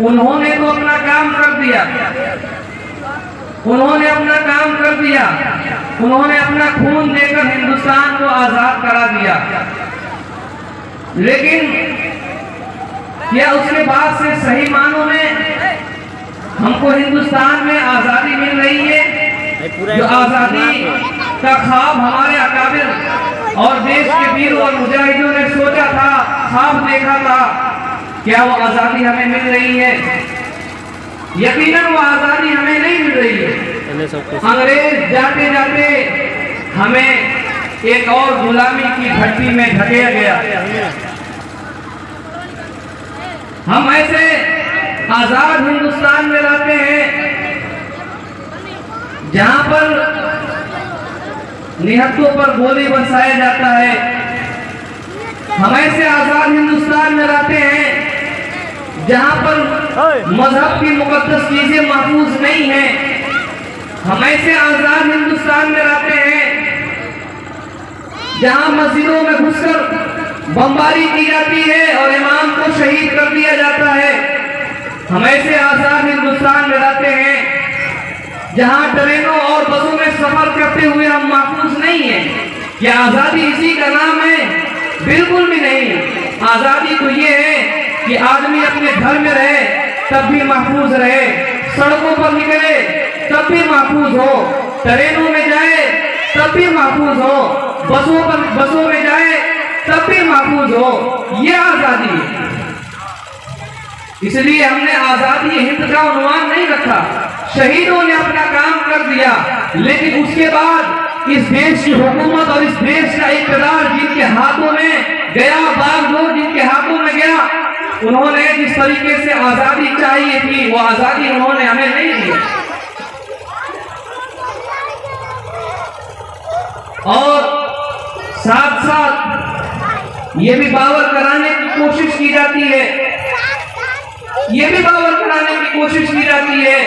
उन्होंने तो अपना काम कर दिया, उन्होंने अपना काम कर दिया, उन्होंने अपना खून देकर हिंदुस्तान को आजाद करा दिया। लेकिन क्या उसके बाद से सही मानों में हमको हिंदुस्तान में आजादी मिल रही है? जो आजादी का ख्वाब हमारे अकाबिर और देश के वीरों और मुजाहिदों ने सोचा था, ख्वाब देखा था, क्या वो आजादी हमें मिल रही है? यकीनन वो आजादी हमें नहीं मिल रही है। अंग्रेज जाते जाते हमें एक और गुलामी की भट्टी में ढकेला गया। हम ऐसे आजाद हिंदुस्तान में रहते हैं जहां पर निहत्तों पर गोली बरसाया जाता है। हम ऐसे आजाद हिंदुस्तान में रहते हैं जहां पर मजहब की मुकद्दस चीजें महफूज नहीं है। हम ऐसे आजाद हिंदुस्तान में रहते हैं जहां मस्जिदों में घुसकर बमबारी की जाती है और इमाम को शहीद कर दिया जाता है। हम ऐसे आजाद हिंदुस्तान में रहते हैं जहां ट्रेनों और बसों में सफर करते हुए हम महफूज नहीं है। क्या आजादी इसी का नाम है? बिल्कुल भी नहीं। आजादी तो ये है कि आदमी अपने घर में रहे तब भी महफूज रहे, सड़कों पर निकले तब भी महफूज हो, ट्रेनों में जाए तब भी महफूज हो, बसों में जाए तब भी महफूज हो। ये आजादी है। इसलिए हमने आजादी हिंद का उन्वान नहीं रखा। शहीदों ने अपना काम कर दिया, लेकिन उसके बाद इस देश की हुकूमत और इस देश का इक़्तिदार जिनके हाथों में गया, बागडोर जिनके हाथों में गया, उन्होंने जिस तरीके से आजादी चाहिए थी वो आजादी उन्होंने हमें नहीं दी। और साथ साथ ये भी बावर कराने की कोशिश की जाती है, ये भी बावर कराने की कोशिश की जाती है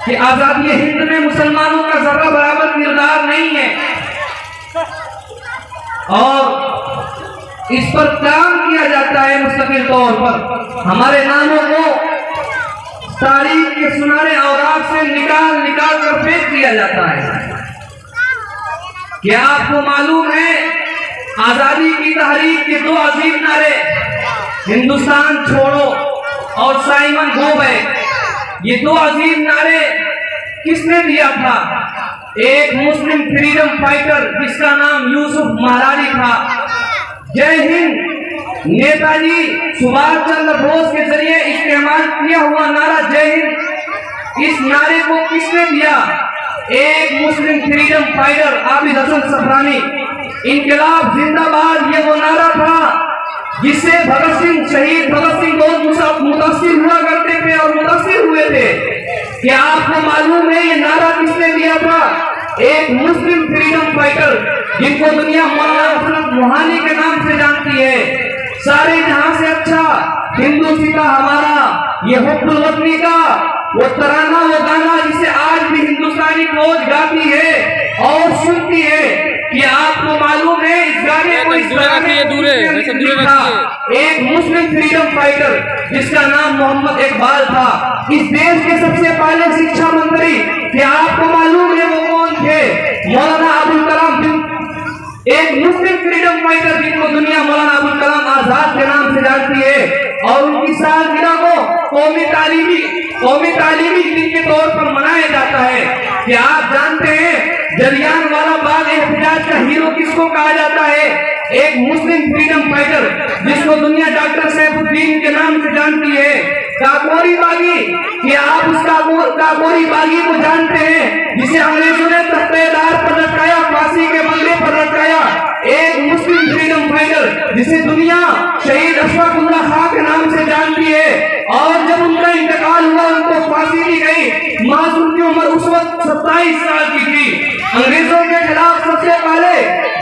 कि आजादी हिंद में मुसलमानों का जरा बराबर किरदार नहीं है। और इस पर काम किया जाता है मुस्तकिल तौर पर। हमारे नामों को तारीख के सुनहरे औराक से निकाल कर फेंक दिया जाता है। क्या आपको मालूम है आजादी की तहरीक के दो अजीम नारे, हिंदुस्तान छोड़ो और साइमन गो बैक, ये दो अजीम नारे किसने दिया था? एक मुस्लिम फ्रीडम फाइटर जिसका नाम यूसुफ महारारी था। जय हिंद नेताजी सुभाष चंद्र बोस के जरिए इस्तेमाल किया हुआ नारा जय हिंद, इस नारे को किसने दिया? एक मुस्लिम फ्रीडम फाइटर आबिद हसन सफरानी। इनकलाब जिंदाबाद ये वो नारा था जिससे भगत सिंह, शहीद भगत सिंह बहुत मुतासिर हुआ करते थे और मुतासिर हुए थे। क्या आपको मालूम है ये नारा किसने दिया था? एक मुस्लिम फ्रीडम फाइटर जिनको दुनिया मौलाना हसन रूहानी के नाम से जानती है। सारे जहां से अच्छा हिंदू सीता हमारा, ये हुब्बुल वतनी का वो तराना, वो गाना जिसे आज भी हिंदुस्तानी फौज गाती है और सुनती है। कि आपको मालूम है इस गाने को एक मुस्लिम फ्रीडम फाइटर जिसका नाम मोहम्मद इकबाल था, इस देश के सबसे पहले शिक्षा मंत्री। क्या आपको मालूम है वो कौन थे? मौलाना अबुल कलाम। एक मुस्लिम फ्रीडम फाइटर जिनको दुनिया मौलाना अबुल कलाम आजाद के नाम से जानती है और उनकी सालगिरह को कौमी तालीमी दिन के तौर पर मनाया जाता है। क्या आप जानते हैं जलियांवाला बाग एहतजाज का हीरो किसको कहा जाता है? एक मुस्लिम फ्रीडम फाइटर जिसको दुनिया डॉक्टर सैफुद्दीन के नाम से जानती है। काकोरी बागी, क्या आप उस काकोरी बागी को जानते हैं जिसे अंग्रेजों ने तख्तेदार पर लटकाया, फांसी के बंदे पर लटकाया? एक मुस्लिम फ्रीडम फाइटर जिसे दुनिया शहीद अशफाक उल्लाह खां के नाम से जानती है और जब उनका इंतकाल हुआ उनको फांसी दी गई। मासूम की उम्र उस वक्त 27 साल की थी। अंग्रेजों के खिलाफ सबसे पहले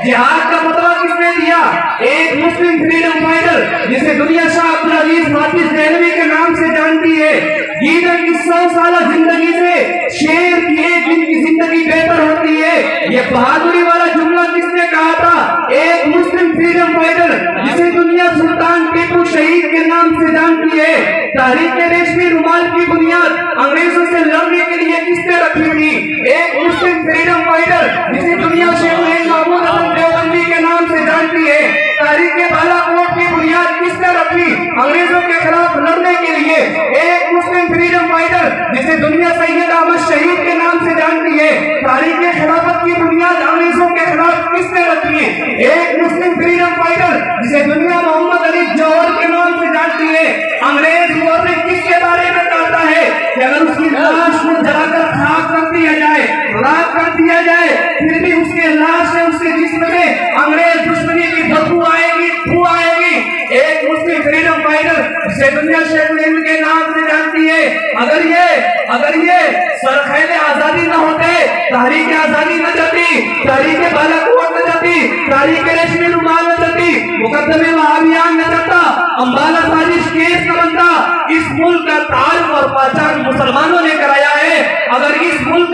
जिहाद का फतवा किसने दिया? एक मुस्लिम फ्रीडम फाइटर जिसे दुनिया शाह अब्दुल अजीज हाफिज देहलवी के नाम से जानती है। गीदड़ की 100 साल जिंदगी से शेर की एक दिन की जिंदगी बेहतर होती है। ये बहादुरी वाला जुमला किसने कहा था? एक मुस्लिम फ्रीडम फाइटर जिसे दुनिया सुल्तान टीपू शहीद के नाम से जानती है। तहरीक रेशमी रुमाल की बुनियाद अंग्रेजों से लड़ने के लिए किसने रखी थी? एक मुस्लिम फ्रीडम फाइटर जिसे दुनिया शेख महमूद हसन देवबंदी के नाम से जानती है। तहरीक बालाकोट की बुनियाद किसने रखी अंग्रेजों के खिलाफ लड़ने के लिए? एक मुस्लिम फ्रीडम फाइटर जिसे दुनिया सैयद अहमद शहीद के नाम से जानती है। तहरीक खिलाफत की बुनियाद अंग्रेजों के खिलाफ किसने रखी? एक मुस्लिम फ्रीडम फाइटर जिसे दुनिया मोहम्मद अली जौहर के नाम से जानती है। अंग्रेज मुआवजे किसके बारे में कहता है कि अगर उसकी लाश को जलाकर खाक कर दिया जाए, राख कर दिया जाए, फिर भी उसके लाश से उसके जिस्म में अंग्रेज दुश्मनी की बदबू आएगी, बू आएगी। एक मुस्लिम फ्रीडम फाइटर जिसे दुनिया शेख के नाम से जानती है। अगर ये सरखेले आजादी न होते, तहरीक आजादी न जाती, तहरीक बालाकोट न जाती, तहरीक रेशमी रुमाल न जाती, मुकद्दमे वहाबियान न जाता, अंबाला साजिश केस न बनता। इस मुल्क का तारुफ और पहचान मुसलमानों ने कराया है। अगर इस मुल्क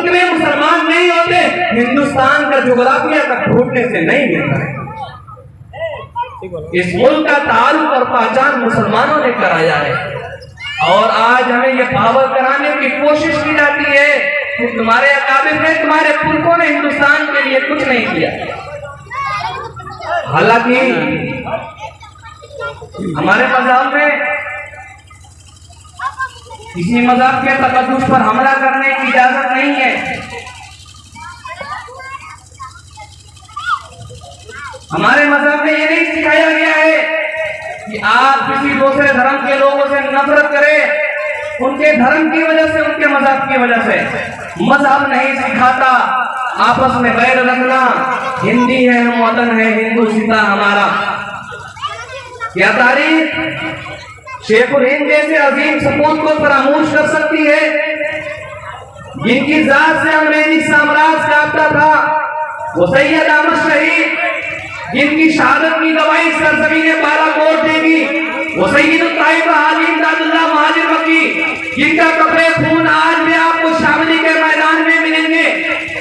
में मुसलमान नहीं होते, हिंदुस्तान का जोग्राफिया तक ढूंढने से नहीं मिलता। इस मुल्क का तारुफ और पहचान मुसलमानों ने कराया है। और आज हमें यह पावर कराने की कोशिश की जाती है कि तुम्हारे अकाबिर ने, तुम्हारे पुरखों ने हिंदुस्तान के लिए कुछ नहीं किया। हालांकि हमारे मजहब में किसी मजहब के तकद्दुस पर हमला करने की इजाजत नहीं है। हमारे मजहब में यह नहीं सिखाया गया है कि आप किसी दूसरे धर्म के लोगों से नफरत करें, उनके धर्म की वजह से, उनके मजहब की वजह से। मजहब नहीं सिखाता आपस में बैर रखना। हिंदी है हम वतन है, हिंदू सीता हमारा। क्या तारीख शेखुल हिंद जैसे अजीम सपूत को फरामोश कर सकती है, जिनकी जात से अंग्रेजी साम्राज्य कांपता था? वो सैयद अहमद शहीद, जिनकी शहादत की गवाही सरजमीन बालाकोट देगी। वो सैयद ताइब हालिम दादुल्लाह महाजिर मक्की, जिनका कपड़े खून आज भी आपको शामली के मैदान में मिलेंगे।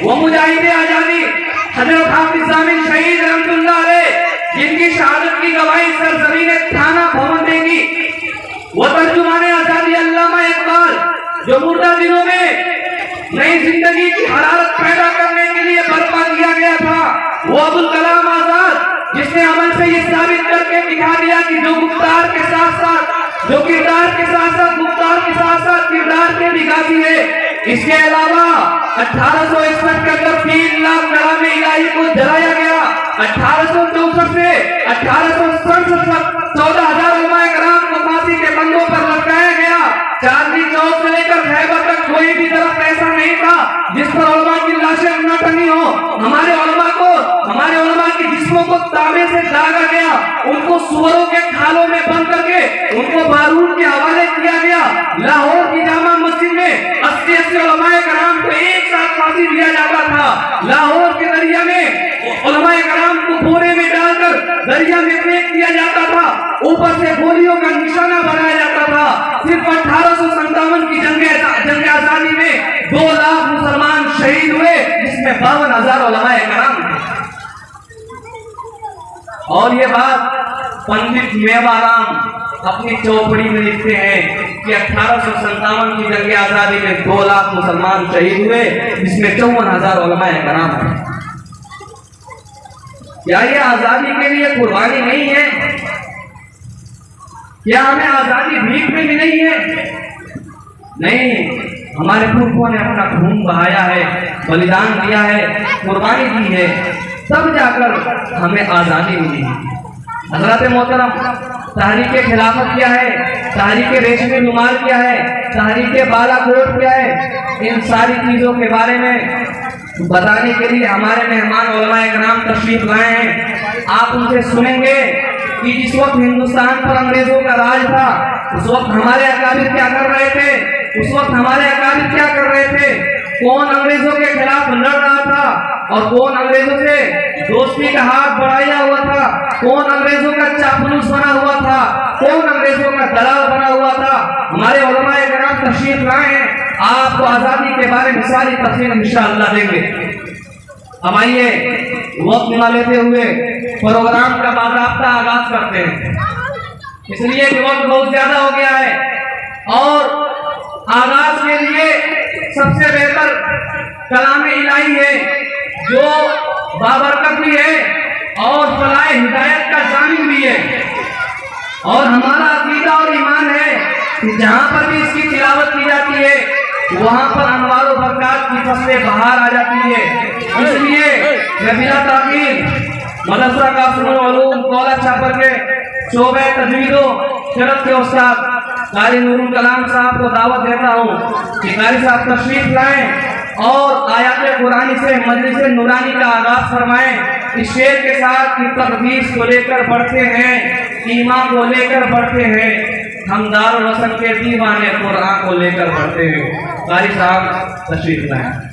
वो मुजाहिदे आजादी हजरत हाफिज जामिल शहीद रहमतुल्लाह अलैह, जिनकी शहादत की गवाही सरजमीन थाना भवन देगी। वो तर्जुमाने आजादी अल्लामा इकबाल, जो मुर्दा दिनों में नई जिंदगी की हरारत पैदा करने के लिए बर्पा किया गया था। वो अबुल कलाम आजाद, जिसने अमल से ये साबित करके दिखा दिया कि जो गुफ्तार के साथ साथ, जो किरदार के साथ साथ, गुफ्तार के साथ साथ किरदार के भी गाती है। इसके अलावा 1861 के अंदर 3 लाख कलामे इलाही को जलाया गया। 1864 से 1867 तक 14,000 उलमाए कराम को फांसी के फंदों पर लटकाया गया। चांदनी चौक से लेकर खैबर तक कोई भी दरख्त ऐसा नहीं था जिस पर उलमा की लाशें न टंगी हो। हमारे उलमा के जिस्मों को तांबे से दागा गया, उनको सुअरों के खालों में बंद करके उनको बारूद के हवाले किया गया। लाहौर की जामा मस्जिद में 80 उलमाए कराम को एक साथ फांसी दिया जाता था। लाहौर के दरिया में उलमाए कराम को बोरे में डालकर दरिया में फेंक दिया जाता था। ऊपर से गोलियों का निशाना बनाया जाता था। सिर्फ 1857 की जंग आजादी में 2 लाख मुसलमान शहीद हुए, जिसमें 52,000 उलमाए कराम थे। और ये बात पंडित मेवाराम अपनी चौपड़ी में लिखते हैं कि 1857 की जंग आजादी में 2 लाख मुसलमान शहीद हुए, जिसमें 54,000 उलमाए कराम थे। क्या ये आजादी के लिए कुर्बानी नहीं है? क्या हमें आजादी भीख में मिली है? नहीं, हमारे पुरखों ने अपना खून बहाया है, बलिदान दिया है, कुर्बानी दी है, तब जाकर हमें आजादी मिली है। हजरत मोहतरम, तहरीक खिलाफत क्या है, तहरीक रेशमी रुमाल क्या है, तहरीक बालाकोट क्या है, इन सारी चीजों के बारे में बताने के लिए हमारे मेहमान उलमाए कराम तशरीफ लाए हैं। आप उनसे सुनेंगे कि जिस वक्त हिंदुस्तान पर अंग्रेजों का राज था, उस वक्त हमारे अकाबिर क्या कर रहे थे, उस वक्त हमारे अकाबिर क्या कर रहे थे, कौन अंग्रेजों के खिलाफ लड़ रहा था और कौन अंग्रेजों से दोस्ती का हाथ बढ़ाया हुआ था, कौन अंग्रेजों का चापलूस बना हुआ था, कौन अंग्रेजों का दलाल बना हुआ था। हमारे उलमाए कराम तशरीफ लाए हैं, आपको आजादी के बारे में सारी तफसील इंशाअल्लाह देंगे। अब आइए वक्त न लेते हुए प्रोग्राम का बाकायदा आगाज करते हैं। इसलिए कि वक्त बहुत ज्यादा हो गया है और आगाज के लिए सबसे बेहतर कलाम इलाही है जो बाबरकत भी है और फलाह हिदायत का जामिन भी है। और हमारा अकीदा और ईमान है कि जहाँ पर भी इसकी तिलावत की जाती है वहाँ पर अनवार और बरकत की फसलें बाहर आ जाती है। इसलिए मैं बिला ताकीद मदरसा कासिमुल उलूम कौला छापर के शोबे तजवीदो शरफ के उस्ताद कारी नूरुल कलाम साहब को दावत देता हूँ कि कारी साहब तशरीफ लाएं और आयात कुरानी से मजलिस नूरानी का आगाज फरमाएं। इस शेर के साथ कि तकदीस को लेकर बढ़ते हैं, ईमान को लेकर बढ़ते हैं, हम दारुल वसन के दीवाने कुरान को लेकर बढ़ते हैं। कारी साहब तशरीफ लाएं।